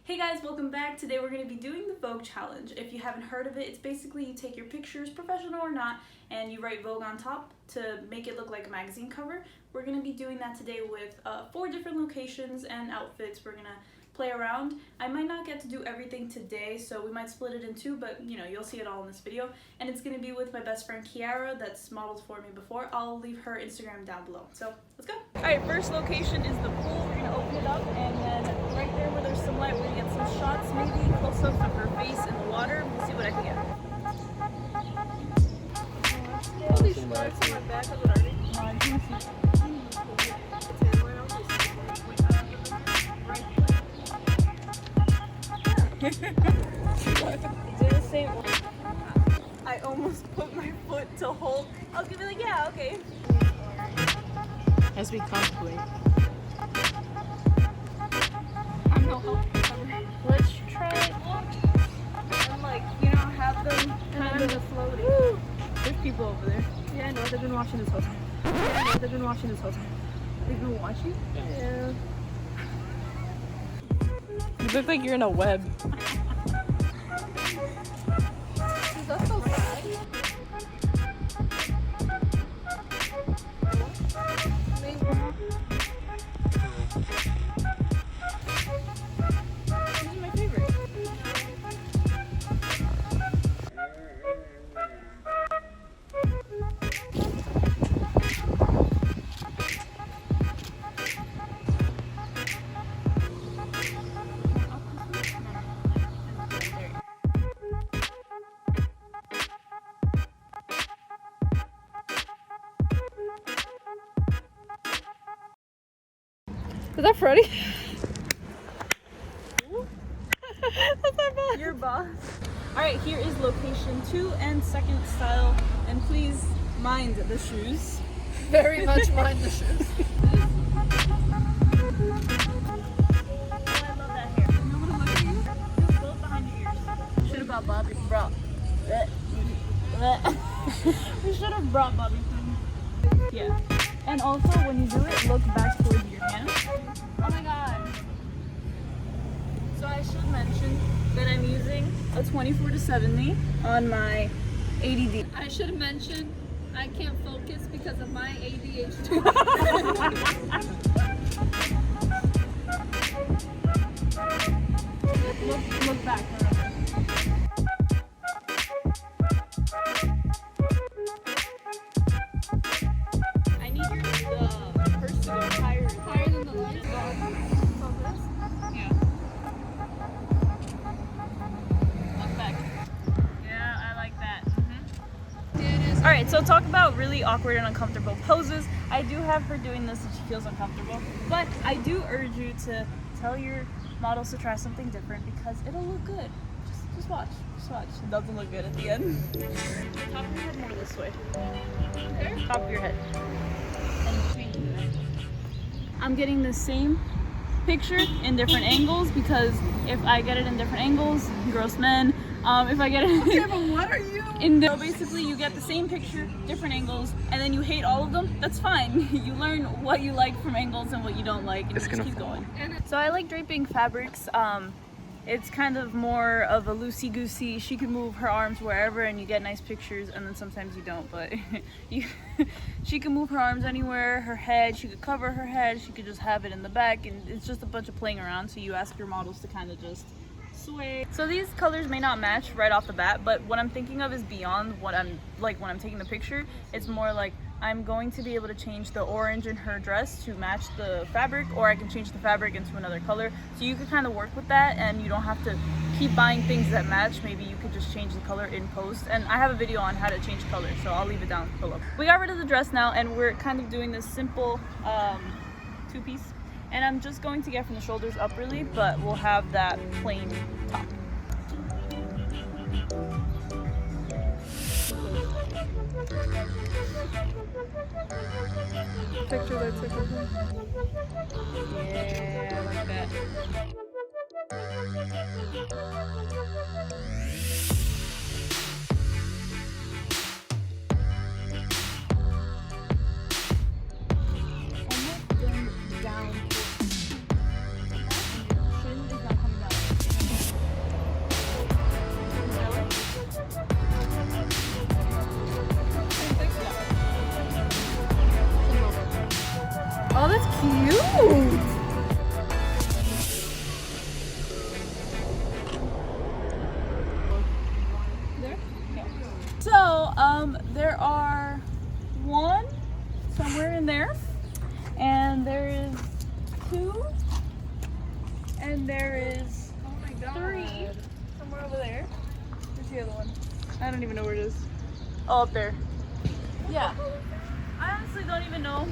Hey guys, welcome back. Today we're going to be doing the Vogue challenge. If you haven't heard of it, it's basically you take your pictures, professional or not, and you write Vogue on top to make it look like a magazine cover. We're going to be doing that today with 4 different locations and outfits. We're going to play around. I might not get to do everything today, so we might split it in 2, but you know, you'll see it all in this video. And it's going to be with my best friend Kiara that's modeled for me before. I'll leave her Instagram down below. So let's go. Alright, first location is the pool. We're going to open it up, and then right there where there's some light, we're going to get some shots, maybe close-ups of her face in the water. We'll see what I can get. All these spots on my back of it already. I can see. Do the same. I almost put my foot to hold. I was gonna be like, yeah, okay. As we contemplate. I'm no help. Let's try. And like, you know, have them kind of floating. Woo. There's people over there. Yeah, I know. They've been watching this whole time. They've been watching. Yeah. You look like you're in a web. Is that so sad? Maybe. This is my favorite. Is that Freddy? That's our boss. Your boss. Alright, here is location 2 and second style. And please mind the shoes. Very much mind the shoes. I love that hair. You know what look at you? Just both behind your ears. Should have brought Bobby. We should have brought Bobby. Yeah. And also, when you do it, look back towards your hand. Oh my god. So I should mention that I'm using a 24-70 on my ADD. I should mention I can't focus because of my ADHD. Look back. I need the purse to go higher Higher than the light. Yeah. Look back. Yeah, I like that. Alright, so talk about really awkward and uncomfortable poses. I do have her doing this and she feels uncomfortable, but I do urge you to tell your models to try something different because it'll look good. Just watch. Just watch. It doesn't look good at the end. Top of your head more this way. There? Top of your head. I'm getting the same picture in different angles because if I get it in different angles, gross men. If I get it Okay, but what are you? so basically you get the same picture, different angles, and then you hate all of them. That's fine. You learn what you like from angles and what you don't like, and you just keep going. So I like draping fabrics. It's kind of more of a loosey-goosey. She can move her arms wherever and you get nice pictures, and then sometimes you don't, but she can move her arms anywhere, her head, she could cover her head, she could just have it in the back, and it's just a bunch of playing around, so you ask your models to kind of just sway. So these colors may not match right off the bat, but what I'm thinking of is beyond what I'm like when I'm taking the picture. It's more like I'm going to be able to change the orange in her dress to match the fabric, or I can change the fabric into another color. So you could kind of work with that and you don't have to keep buying things that match. Maybe you could just change the color in post. And I have a video on how to change color, so I'll leave it down below. We got rid of the dress now and we're kind of doing this simple 2-piece. And I'm just going to get from the shoulders up really, but we'll have that plain top. Picture that took of him. Yeah, I like that. So there are one somewhere in there, and there is two, and there is three somewhere over there. Where's the other one? I don't even know where it is. Oh, up there. Yeah. I honestly don't even know.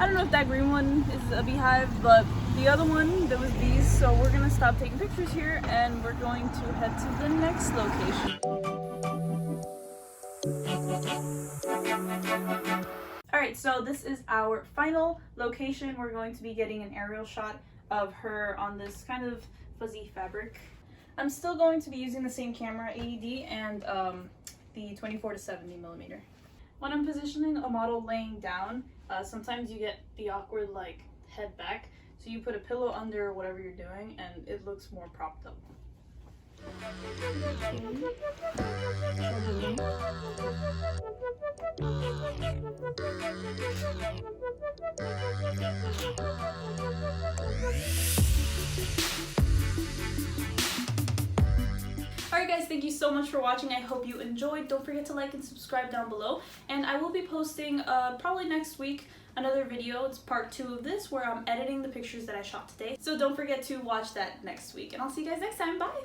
I don't know if that green one is a beehive, but the other one, there was bees. So we're gonna stop taking pictures here and we're going to head to the next location. Alright, so this is our final location. We're going to be getting an aerial shot of her on this kind of fuzzy fabric. I'm still going to be using the same camera, AED, and the 24 to 70 millimeter. When I'm positioning a model laying down, sometimes you get the awkward like head back, so you put a pillow under whatever you're doing and it looks more propped up. Alright guys, thank you so much for watching. I hope you enjoyed. Don't forget to like and subscribe down below. And I will be posting probably next week another video. It's part 2 of this where I'm editing the pictures that I shot today. So don't forget to watch that next week. And I'll see you guys next time. Bye!